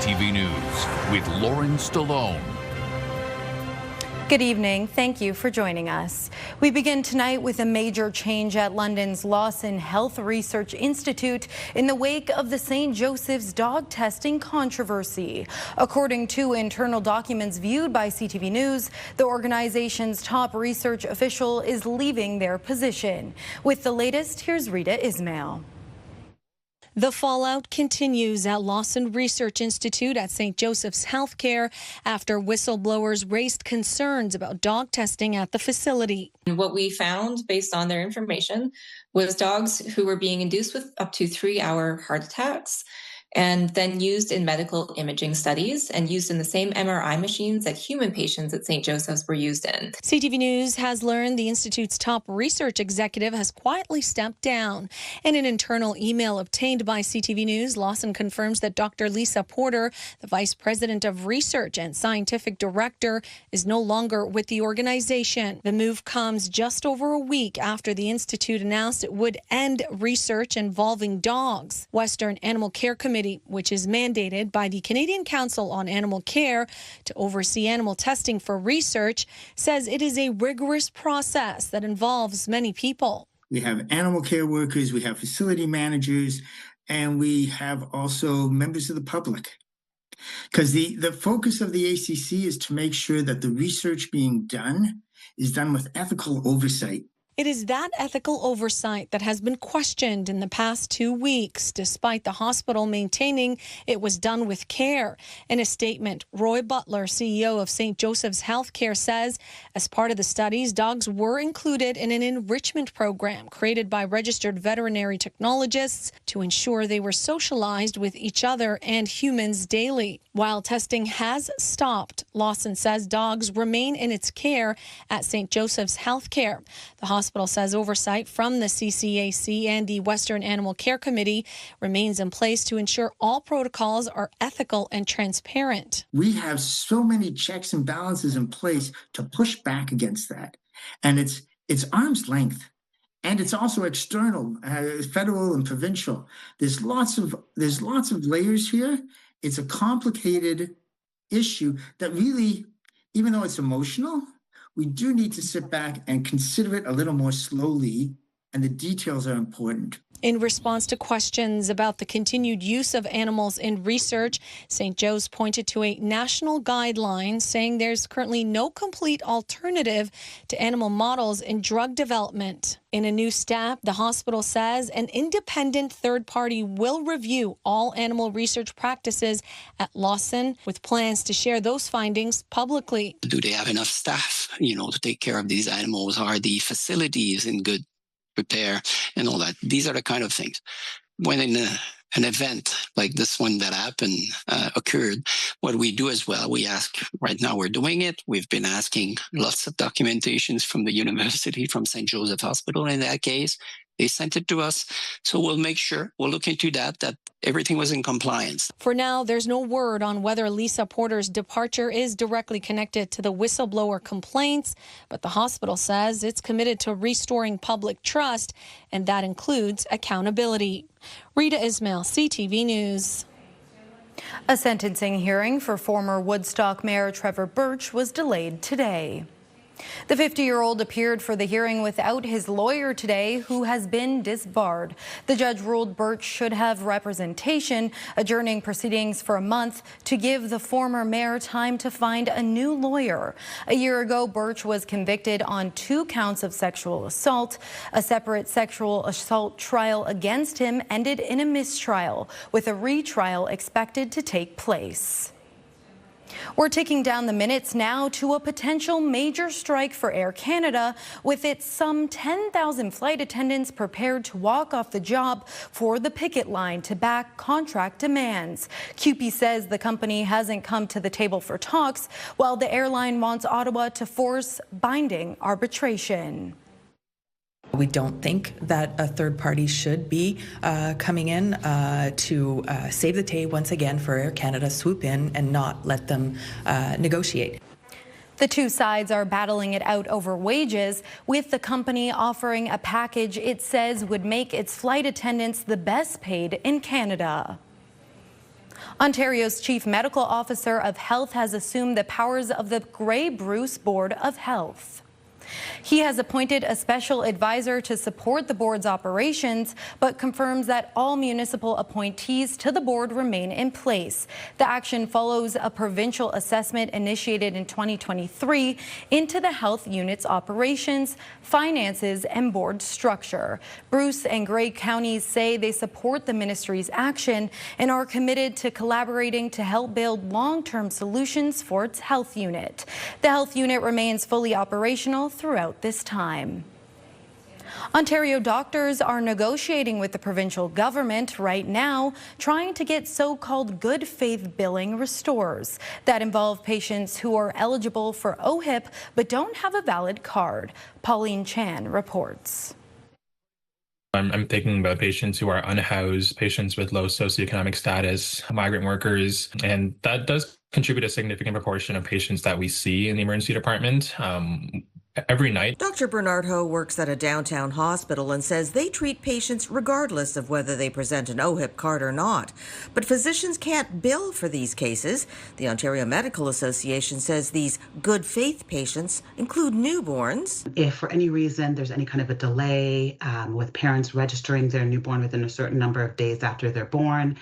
CTV News with Lauren Stallone. Good evening. Thank you for joining us. We begin tonight with a major change at London's Lawson Health Research Institute in the wake of the St. Joseph's dog testing controversy. According to internal documents viewed by CTV News, the organization's top research official is leaving their position. With the latest, here's Rita Ismail. The fallout continues at Lawson Research Institute at St. Joseph's Healthcare after whistleblowers raised concerns about dog testing at the facility. What we found based on their information was dogs who were being induced with up to 3-hour heart attacks and then used in medical imaging studies and used in the same MRI machines that human patients at St. Joseph's were used in. CTV News has learned the Institute's top research executive has quietly stepped down. In an internal email obtained by CTV News, Lawson confirms that Dr. Lisa Porter, the Vice President of Research and Scientific Director, is no longer with the organization. The move comes just over a week after the Institute announced it would end research involving dogs. Western Animal Care Committee, which is mandated by the Canadian Council on Animal Care to oversee animal testing for research, says it is a rigorous process that involves many people. We have animal care workers, we have facility managers, and we have also members of the public. Because the focus of the ACC is to make sure that the research being done is done with ethical oversight. It is that ethical oversight that has been questioned in the past 2 weeks, despite the hospital maintaining it was done with care. In a statement, Roy Butler, CEO of St. Joseph's Healthcare, says as part of the studies, dogs were included in an enrichment program created by registered veterinary technologists to ensure they were socialized with each other and humans daily. While testing has stopped, Lawson says dogs remain in its care at St. Joseph's Healthcare. The hospital says oversight from the CCAC and the Western Animal Care Committee remains in place to ensure all protocols are ethical and transparent. We have so many checks and balances in place to push back against that. And it's arm's length. And it's also external, federal and provincial. There's lots of layers here. It's a complicated issue that really, even though it's emotional, we do need to sit back and consider it a little more slowly, and the details are important. In response to questions about the continued use of animals in research, St. Joe's pointed to a national guideline saying there's currently no complete alternative to animal models in drug development. In a new step, the hospital says an independent third party will review all animal research practices at Lawson, with plans to share those findings publicly. Do they have enough staff, to take care of these animals? Are the facilities in good repair and all that? These are the kind of things. When an event like this one that happened occurred, what we do as well, we ask, right now we're doing it. We've been asking lots of documentations from the university, from St. Joseph Hospital in that case. They sent it to us. So we'll make sure, we'll look into that everything was in compliance. For now, there's no word on whether Lisa Porter's departure is directly connected to the whistleblower complaints, but the hospital says it's committed to restoring public trust, and that includes accountability. Rita Ismail, CTV News. A sentencing hearing for former Woodstock Mayor Trevor Birch was delayed today. The 50-year-old appeared for the hearing without his lawyer today, who has been disbarred. The judge ruled Birch should have representation, adjourning proceedings for a month to give the former mayor time to find a new lawyer. A year ago, Birch was convicted on 2 counts of sexual assault. A separate sexual assault trial against him ended in a mistrial, with a retrial expected to take place. We're taking down the minutes now to a potential major strike for Air Canada, with its some 10,000 flight attendants prepared to walk off the job for the picket line to back contract demands. CUPE says the company hasn't come to the table for talks, while the airline wants Ottawa to force binding arbitration. We don't think that a third party should be coming in to save the day once again for Air Canada, swoop in and not let them negotiate. The two sides are battling it out over wages, with the company offering a package it says would make its flight attendants the best paid in Canada. Ontario's Chief Medical Officer of Health has assumed the powers of the Grey Bruce Board of Health. He has appointed a special advisor to support the board's operations, but confirms that all municipal appointees to the board remain in place. The action follows a provincial assessment initiated in 2023 into the health unit's operations, finances, and board structure. Bruce and Grey counties say they support the ministry's action and are committed to collaborating to help build long-term solutions for its health unit. The health unit remains fully operational throughout this time. Ontario doctors are negotiating with the provincial government right now, trying to get so-called good faith billing restores that involve patients who are eligible for OHIP but don't have a valid card. Pauline Chan reports. I'm thinking about patients who are unhoused, patients with low socioeconomic status, migrant workers, and that does contribute a significant proportion of patients that we see in the emergency department. Every night. Dr. Bernard Ho works at a downtown hospital and says they treat patients regardless of whether they present an OHIP card or not. But physicians can't bill for these cases. The Ontario Medical Association says these good faith patients include newborns. If for any reason there's any kind of a delay with parents registering their newborn within a certain number of days after they're born,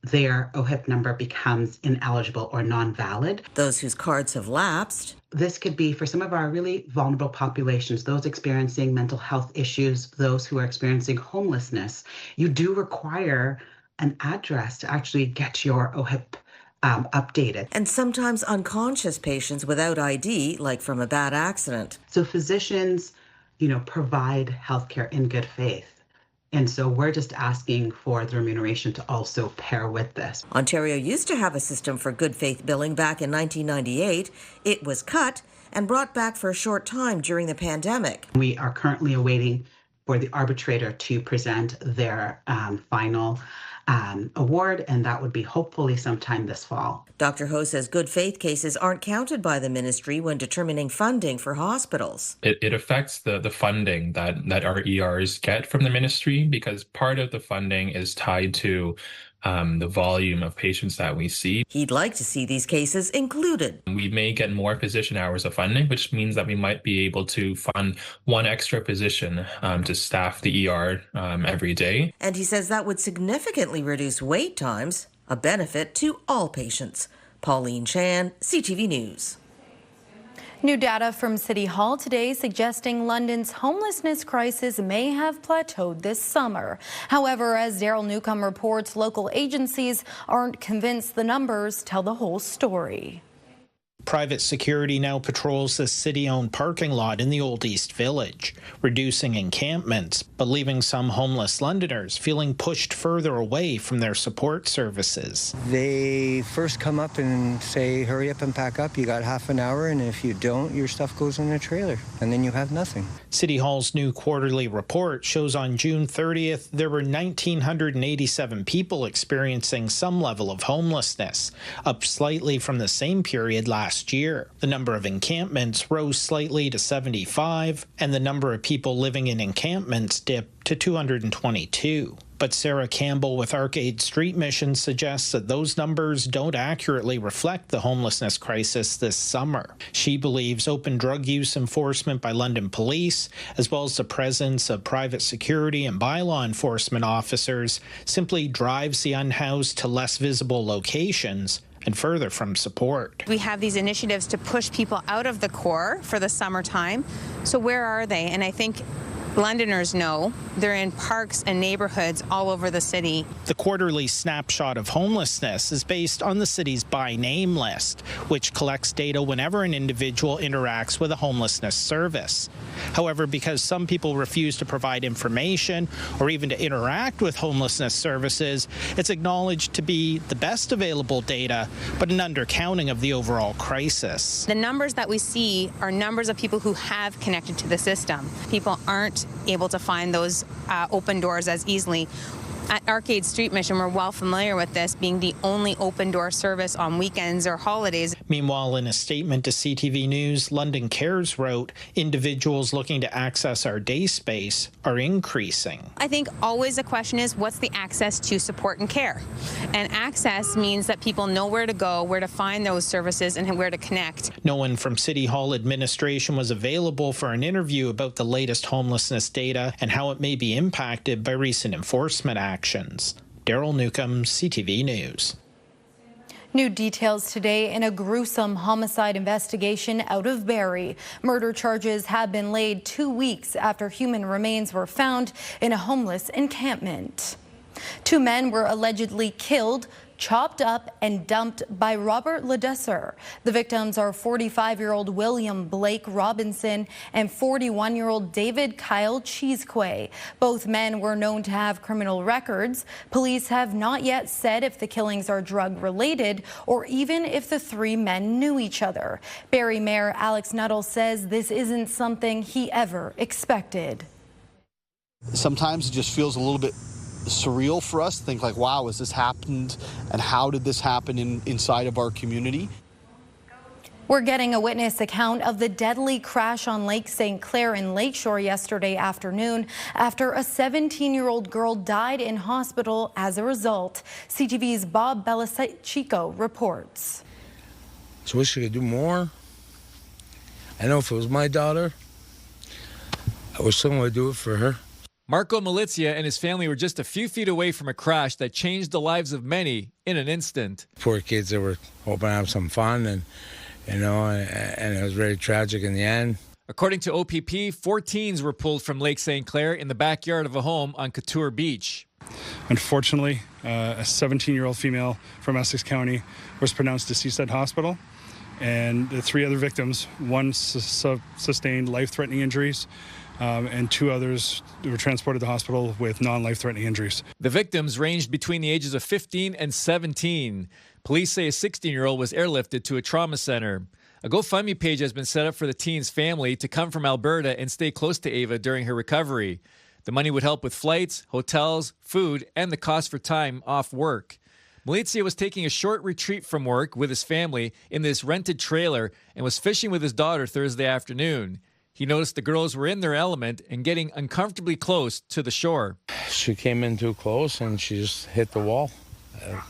their OHIP number becomes ineligible or non-valid. Those whose cards have lapsed. This could be for some of our really vulnerable populations, those experiencing mental health issues, those who are experiencing homelessness. You do require an address to actually get your OHIP updated. And sometimes unconscious patients without ID, like from a bad accident. So physicians, provide healthcare in good faith. And so we're just asking for the remuneration to also pair with this. Ontario used to have a system for good faith billing back in 1998. It was cut and brought back for a short time during the pandemic. We are currently awaiting for the arbitrator to present their final award, and that would be hopefully sometime this fall. Dr. Ho says good faith cases aren't counted by the ministry when determining funding for hospitals. It affects the funding that our ERs get from the ministry, because part of the funding is tied to the volume of patients that we see. He'd like to see these cases included. We may get more physician hours of funding, which means that we might be able to fund one extra physician to staff the ER every day. And he says that would significantly reduce wait times, a benefit to all patients. Pauline Chan, CTV News. New data from City Hall today suggesting London's homelessness crisis may have plateaued this summer. However, as Daryl Newcomb reports, local agencies aren't convinced the numbers tell the whole story. Private security now patrols the city-owned parking lot in the Old East Village, reducing encampments, but leaving some homeless Londoners feeling pushed further away from their support services. They first come up and say, hurry up and pack up, you got half an hour, and if you don't, your stuff goes in a trailer, and then you have nothing. City Hall's new quarterly report shows on June 30th, there were 1,987 people experiencing some level of homelessness, up slightly from the same period last year. The number of encampments rose slightly to 75, and the number of people living in encampments dipped to 222. But Sarah Campbell with Arcade Street Mission suggests that those numbers don't accurately reflect the homelessness crisis this summer. She believes open drug use enforcement by London police, as well as the presence of private security and bylaw enforcement officers, simply drives the unhoused to less visible locations and further from support. We have these initiatives to push people out of the core for the summertime. So where are they? And I think Londoners know they're in parks and neighborhoods all over the city. The quarterly snapshot of homelessness is based on the city's by name list, which collects data whenever an individual interacts with a homelessness service. However, because some people refuse to provide information or even to interact with homelessness services, it's acknowledged to be the best available data, but an undercounting of the overall crisis. The numbers that we see are numbers of people who have connected to the system. People aren't able to find those open doors as easily. At Arcade Street Mission, we're well familiar with this being the only open door service on weekends or holidays. Meanwhile, in a statement to CTV News, London Cares wrote, individuals looking to access our day space are increasing. I think always the question is, what's the access to support and care? And access means that people know where to go, where to find those services, and where to connect. No one from City Hall administration was available for an interview about the latest homelessness data and how it may be impacted by recent enforcement actions. Daryl Newcomb, CTV News. New details today in a gruesome homicide investigation out of Barrie. Murder charges have been laid 2 weeks after human remains were found in a homeless encampment. 2 men were allegedly killed, chopped up and dumped by Robert Ledesser. The victims are 45-year-old William Blake Robinson and 41-year-old David Kyle Cheesequay. Both men were known to have criminal records. Police have not yet said if the killings are drug-related or even if the 3 men knew each other. Barrie Mayor Alex Nuttall says this isn't something he ever expected. Sometimes it just feels a little bit surreal for us to think like, wow, has this happened and how did this happen inside of our community? We're getting a witness account of the deadly crash on Lake St. Clair in Lakeshore yesterday afternoon after a 17-year-old girl died in hospital as a result. CTV's Bob Belachico reports. I wish I could do more. I know if it was my daughter, I wish someone would do it for her. Marco Malizia and his family were just a few feet away from a crash that changed the lives of many in an instant. Poor kids that were hoping to have some fun, and it was very tragic in the end. According to OPP, 4 teens were pulled from Lake St. Clair in the backyard of a home on Couture Beach. Unfortunately, a 17-year-old female from Essex County was pronounced deceased at hospital, and the 3 other victims, one sustained life-threatening injuries, and 2 others were transported to the hospital with non-life-threatening injuries. The victims ranged between the ages of 15 and 17. Police say a 16-year-old was airlifted to a trauma center. A GoFundMe page has been set up for the teen's family to come from Alberta and stay close to Ava during her recovery. The money would help with flights, hotels, food, and the cost for time off work. Malizia was taking a short retreat from work with his family in this rented trailer and was fishing with his daughter Thursday afternoon. He noticed the girls were in their element and getting uncomfortably close to the shore. She came in too close and she just hit the wall at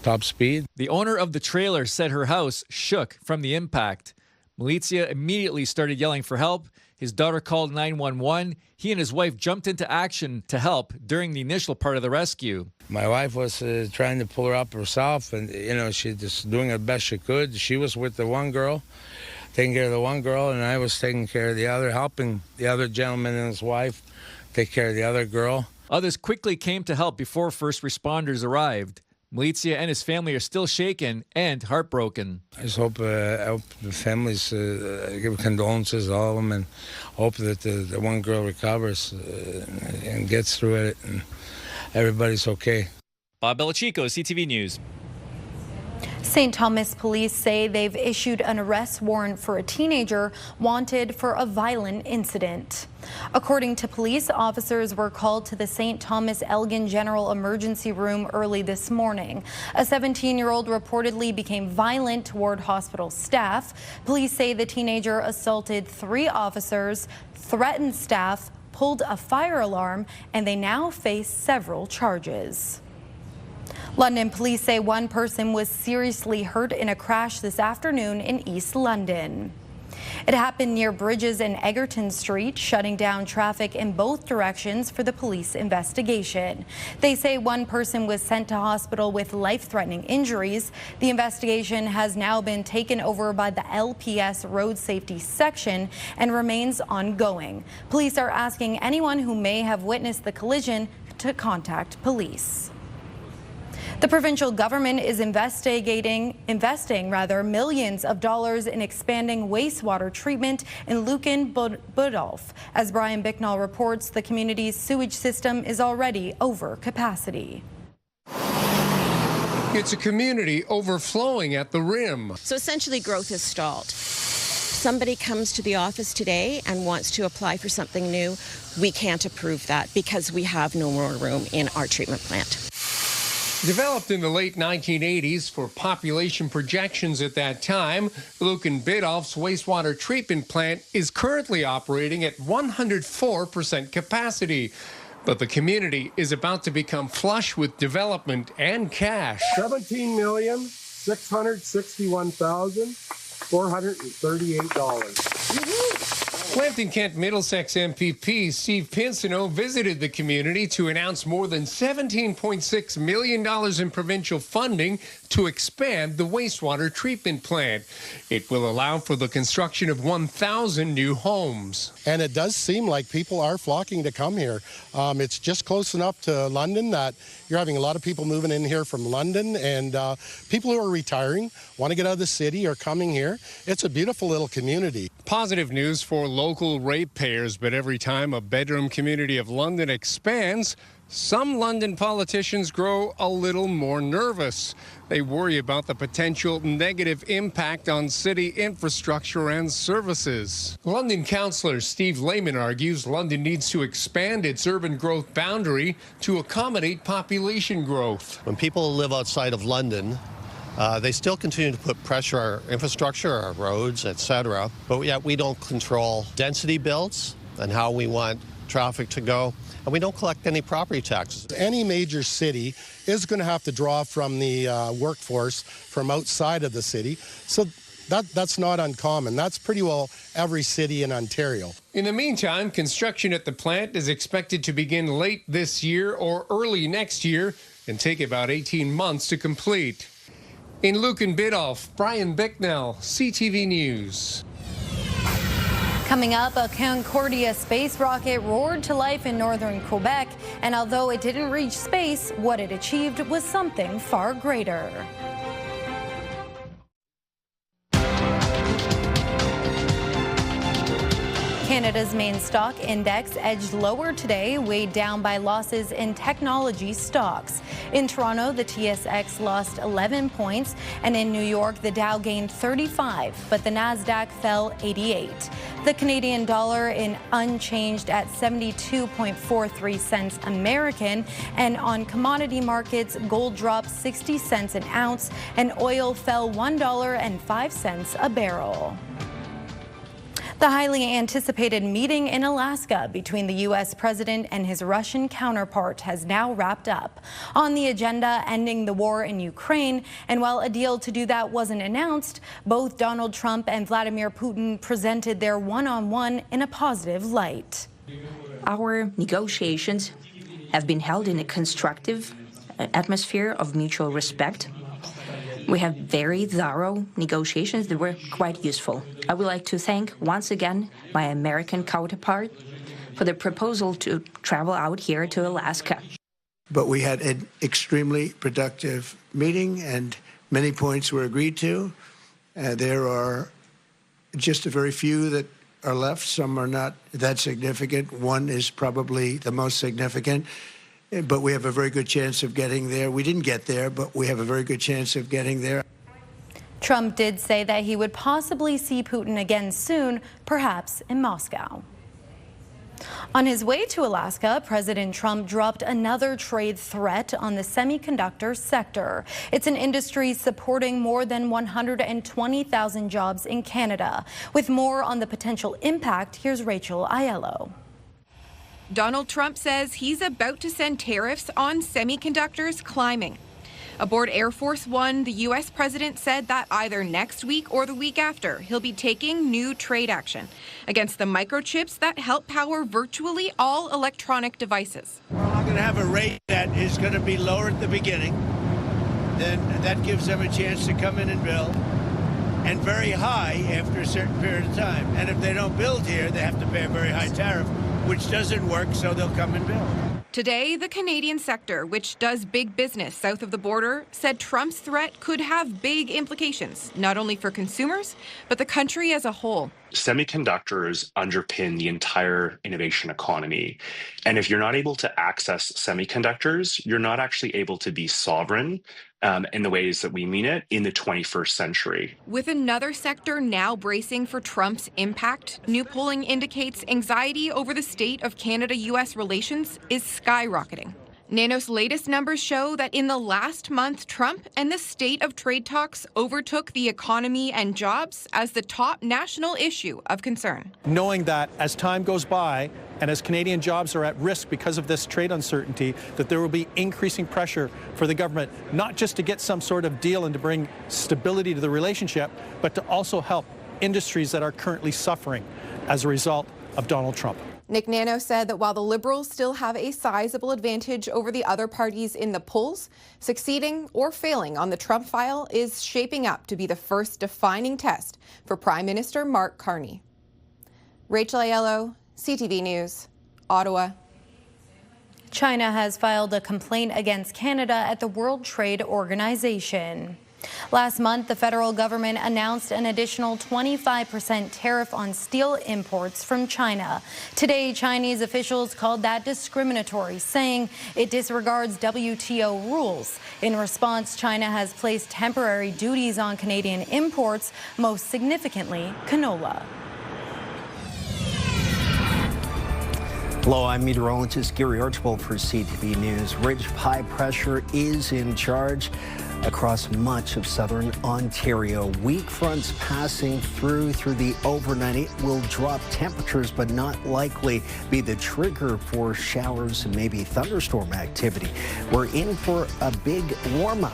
top speed. The owner of the trailer said her house shook from the impact. Malizia immediately started yelling for help. His daughter called 911. He and his wife jumped into action to help during the initial part of the rescue. My wife was trying to pull her up herself, and she just doing the best she could. She was with the one girl, taking care of the one girl, and I was taking care of the other, helping the other gentleman and his wife take care of the other girl. Others quickly came to help before first responders arrived. Malizia and his family are still shaken and heartbroken. I just hope the families give condolences to all of them, and hope that the one girl recovers and gets through it and everybody's okay. Bob Belachico, CTV News. St. Thomas police say they've issued an arrest warrant for a teenager wanted for a violent incident. According to police, officers were called to the St. Thomas Elgin General Emergency Room early this morning. A 17-year-old reportedly became violent toward hospital staff. Police say the teenager assaulted 3 officers, threatened staff, pulled a fire alarm, and they now face several charges. London police say one person was seriously hurt in a crash this afternoon in East London. It happened near Bridges and Egerton Street, shutting down traffic in both directions for the police investigation. They say one person was sent to hospital with life-threatening injuries. The investigation has now been taken over by the LPS Road Safety Section and remains ongoing. Police are asking anyone who may have witnessed the collision to contact police. The provincial government is investing millions of dollars in expanding wastewater treatment in Lucan Budolph. As Brian Bicknell reports, the community's sewage system is already over capacity. It's a community overflowing at the rim. So essentially growth has stalled. somebody comes to the office today and wants to apply for something new, we can't approve that because we have no more room in our treatment plant. Developed in the late 1980s for population projections at that time, Luke and Biddulph's wastewater treatment plant is currently operating at 104% capacity. But the community is about to become flush with development and cash. $17,661,438. Lambton Kent Middlesex MPP Steve Pinsino visited the community to announce more than $17.6 million in provincial funding to expand the wastewater treatment plant. It will allow for the construction of 1,000 new homes. And it does seem like people are flocking to come here. It's just close enough to London that you're having a lot of people moving in here from London, and people who are retiring, want to get out of the city, are coming here. It's a beautiful little community. Positive news for local ratepayers, but every time a bedroom community of London expands, some London politicians grow a little more nervous. They worry about the potential negative impact on city infrastructure and services. London councillor Steve Lehman argues London needs to expand its urban growth boundary to accommodate population growth. When people live outside of London, they still continue to put pressure on our infrastructure, our roads, etc. But yet we don't control density builds and how we want traffic to go. And we don't collect any property taxes. Any major city is going to have to draw from the workforce from outside of the city. So that's not uncommon. That's pretty well every city in Ontario. In the meantime, construction at the plant is expected to begin late this year or early next year and take about 18 months to complete. In Luke and Biddulph, Brian Bicknell, CTV News. Coming up, a Concordia space rocket roared to life in northern Quebec, and although it didn't reach space, what it achieved was something far greater. Canada's main stock index edged lower today, weighed down by losses in technology stocks. In Toronto, the TSX lost 11 points, and in New York, the Dow gained 35, but the Nasdaq fell 88. The Canadian dollar in unchanged at 72.43 cents American, and on commodity markets, gold dropped 60 cents an ounce, and oil fell $1.05 a barrel. The highly anticipated meeting in Alaska between the U.S. president and his Russian counterpart has now wrapped up. On the agenda, ending the war in Ukraine, and while a deal to do that wasn't announced, both Donald Trump and Vladimir Putin presented their one-on-one in a positive light. Our negotiations have been held in a constructive atmosphere of mutual respect. We have very thorough negotiations that were quite useful. I would like to thank once again my American counterpart for the proposal to travel out here to Alaska. But we had an extremely productive meeting and many points were agreed to. There are just a very few that are left. Some are not that significant. One is probably the most significant. But we have a very good chance of getting there. We didn't get there, but we have a very good chance of getting there. Trump did say that he would possibly see Putin again soon, perhaps in Moscow. On his way to Alaska, President Trump dropped another trade threat on the semiconductor sector. It's an industry supporting more than 120,000 jobs in Canada. With more on the potential impact, here's Rachel Aiello. Donald Trump says he's about to send tariffs on semiconductors climbing. Aboard Air Force One, the U.S. president said that either next week or the week after, he'll be taking new trade action against the microchips that help power virtually all electronic devices. We're going to have a rate that is going to be lower at the beginning. Then that gives them a chance to come in and build, and very high after a certain period of time. And if they don't build here, they have to pay a very high tariff, which doesn't work, so they'll come and build. Today, the Canadian sector, which does big business south of the border, said Trump's threat could have big implications, not only for consumers, but the country as a whole. Semiconductors underpin the entire innovation economy. And if you're not able to access semiconductors, you're not actually able to be sovereign in the ways that we mean it in the 21st century. With another sector now bracing for Trump's impact, new polling indicates anxiety over the state of Canada-U.S. relations is skyrocketing. Nanos' latest numbers show that in the last month, Trump and the state of trade talks overtook the economy and jobs as the top national issue of concern. Knowing that as time goes by and as Canadian jobs are at risk because of this trade uncertainty, that there will be increasing pressure for the government, not just to get some sort of deal and to bring stability to the relationship, but to also help industries that are currently suffering as a result of Donald Trump. Nick Nano said that while the Liberals still have a sizable advantage over the other parties in the polls, succeeding or failing on the Trump file is shaping up to be the first defining test for Prime Minister Mark Carney. Rachel Aiello, CTV News, Ottawa. China has filed a complaint against Canada at the World Trade Organization. Last month, the federal government announced an additional 25% tariff on steel imports from China. Today, Chinese officials called that discriminatory, saying it disregards WTO rules. In response, China has placed temporary duties on Canadian imports, most significantly canola. Hello, I'm meteorologist Gary Archibald for CTV News. Ridge high pressure is in charge across much of southern Ontario. Weak fronts passing through the overnight. It will drop temperatures, but not likely be the trigger for showers and maybe thunderstorm activity. We're in for a big warm-up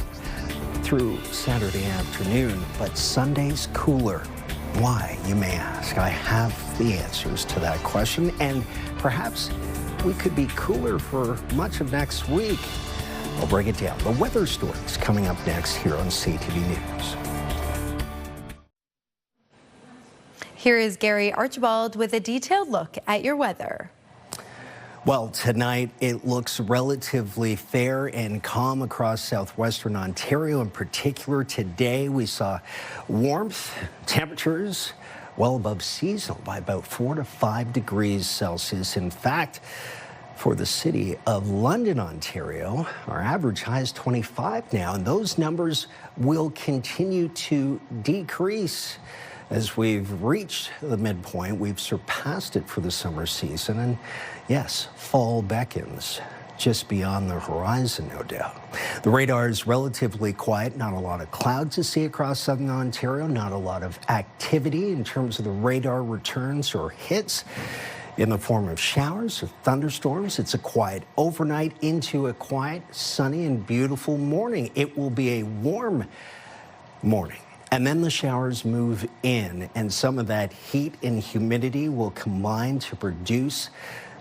through Saturday afternoon, but Sunday's cooler. Why, you may ask? I have the answers to that question, and perhaps we could be cooler for much of next week. I'll break it down. The weather stories coming up next here on CTV News. Here is Gary Archibald with a detailed look at your weather. Well, tonight it looks relatively fair and calm across southwestern Ontario. In particular, today we saw warmth, temperatures well above seasonal by about 4 to 5 degrees Celsius. In fact, for the city of London, Ontario, our average high is 25 now, and those numbers will continue to decrease as we've reached the midpoint. We've surpassed it for the summer season, and yes, fall beckons just beyond the horizon, no doubt. The radar is relatively quiet, not a lot of clouds to see across southern Ontario, not a lot of activity in terms of the radar returns or hits in the form of showers or thunderstorms. It's a quiet overnight into a quiet, sunny and beautiful morning. It will be a warm morning. And then the showers move in, and some of that heat and humidity will combine to produce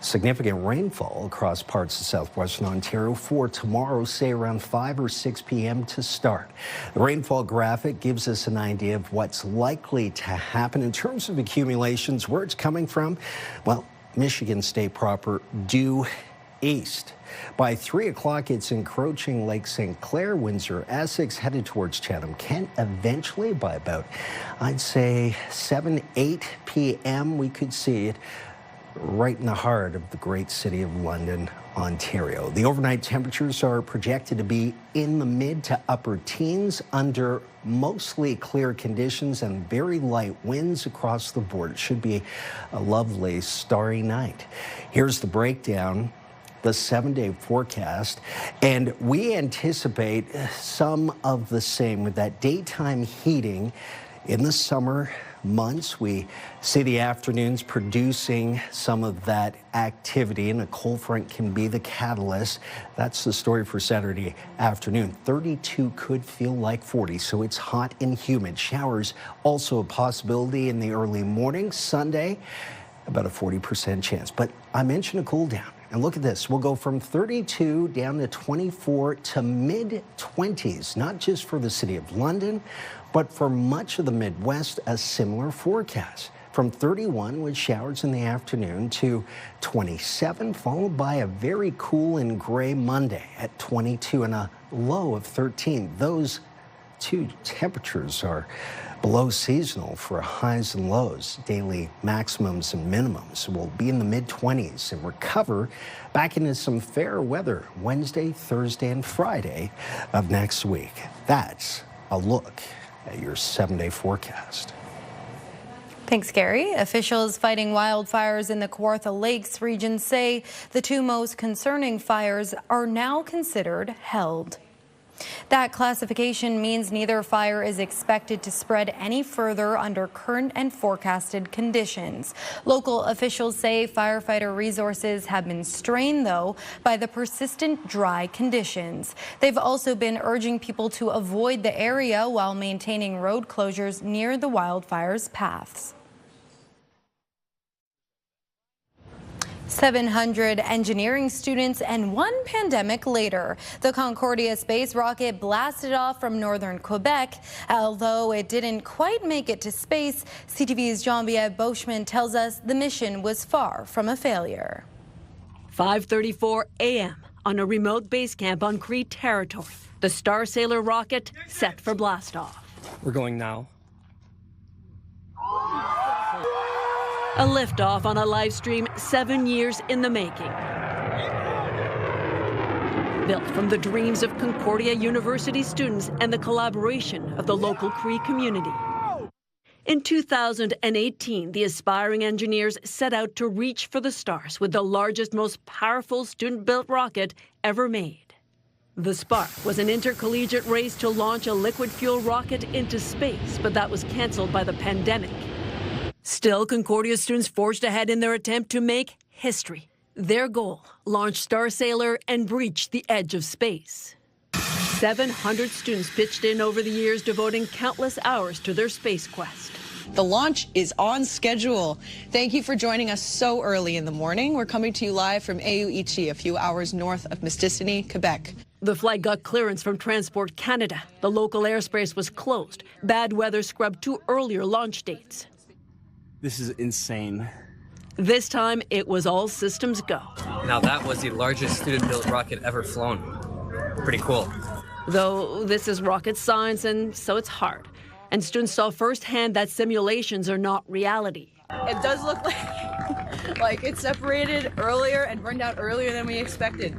significant rainfall across parts of southwestern Ontario for tomorrow, say around 5 or 6 p.m. to start. The rainfall graphic gives us an idea of what's likely to happen in terms of accumulations. Where it's coming from, well, Michigan State proper, due east. By 3 o'clock, it's encroaching Lake St. Clair, Windsor, Essex, headed towards Chatham-Kent. Eventually, by about, I'd say, 7, 8 p.m., we could see it right in the heart of the great city of London, Ontario. The overnight temperatures are projected to be in the mid to upper teens under mostly clear conditions and very light winds across the board. It should be a lovely starry night. Here's the breakdown, the 7-day forecast, and we anticipate some of the same with that daytime heating in the summer months. We see the afternoons producing some of that activity, and a cold front can be the catalyst. That's the story for Saturday afternoon. 32 could feel like 40, so it's hot and humid. Showers also a possibility in the early morning. Sunday, about a 40% chance. But I mentioned a cool down. And look at this. We'll go from 32 down to 24 to mid-20s, not just for the city of London, but for much of the Midwest, a similar forecast. From 31 with showers in the afternoon to 27, followed by a very cool and gray Monday at 22 and a low of 13. Those too. Temperatures are below seasonal for highs and lows. Daily maximums and minimums will be in the mid-20s and recover back into some fair weather Wednesday, Thursday, and Friday of next week. That's a look at your 7-day forecast. Thanks, Gary. Officials fighting wildfires in the Kawartha Lakes region say the two most concerning fires are now considered held. That classification means neither fire is expected to spread any further under current and forecasted conditions. Local officials say firefighter resources have been strained, though, by the persistent dry conditions. They've also been urging people to avoid the area while maintaining road closures near the wildfire's paths. 700 engineering students and one pandemic later. The Concordia space rocket blasted off from northern Quebec. Although it didn't quite make it to space, CTV's Jean-Pierre Beauchemin tells us the mission was far from a failure. 5:34 a.m. on a remote base camp on Cree territory. The Star Sailor rocket set for blastoff. We're going now. A liftoff on a live stream 7 years in the making. Built from the dreams of Concordia University students and the collaboration of the local Cree community. In 2018, the aspiring engineers set out to reach for the stars with the largest, most powerful student-built rocket ever made. The Spark was an intercollegiate race to launch a liquid fuel rocket into space, but that was canceled by the pandemic. Still, Concordia students forged ahead in their attempt to make history. Their goal, launch Star Sailor and breach the edge of space. 700 students pitched in over the years, devoting countless hours to their space quest. The launch is on schedule. Thank you for joining us so early in the morning. We're coming to you live from Aouichi, a few hours north of Mistissini, Quebec. The flight got clearance from Transport Canada. The local airspace was closed. Bad weather scrubbed two earlier launch dates. This is insane. This time, it was all systems go. Now that was the largest student-built rocket ever flown. Pretty cool. Though this is rocket science, and so it's hard. And students saw firsthand that simulations are not reality. It does look like it separated earlier and burned out earlier than we expected.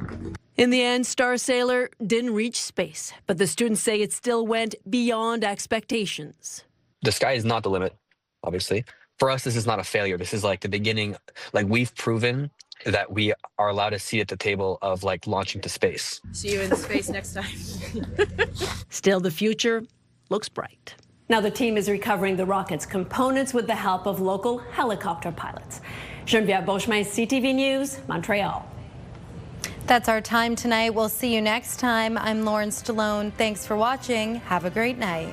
In the end, Star Sailor didn't reach space, but the students say it still went beyond expectations. The sky is not the limit, obviously. For us, this is not a failure. This is like the beginning. Like, we've proven that we are allowed a seat at the table of like launching to space. See you in space next time. Still, the future looks bright. Now the team is recovering the rocket's components with the help of local helicopter pilots. Geneviève Beauchemin, CTV News, Montreal. That's our time tonight. We'll see you next time. I'm Lauren Stallone. Thanks for watching. Have a great night.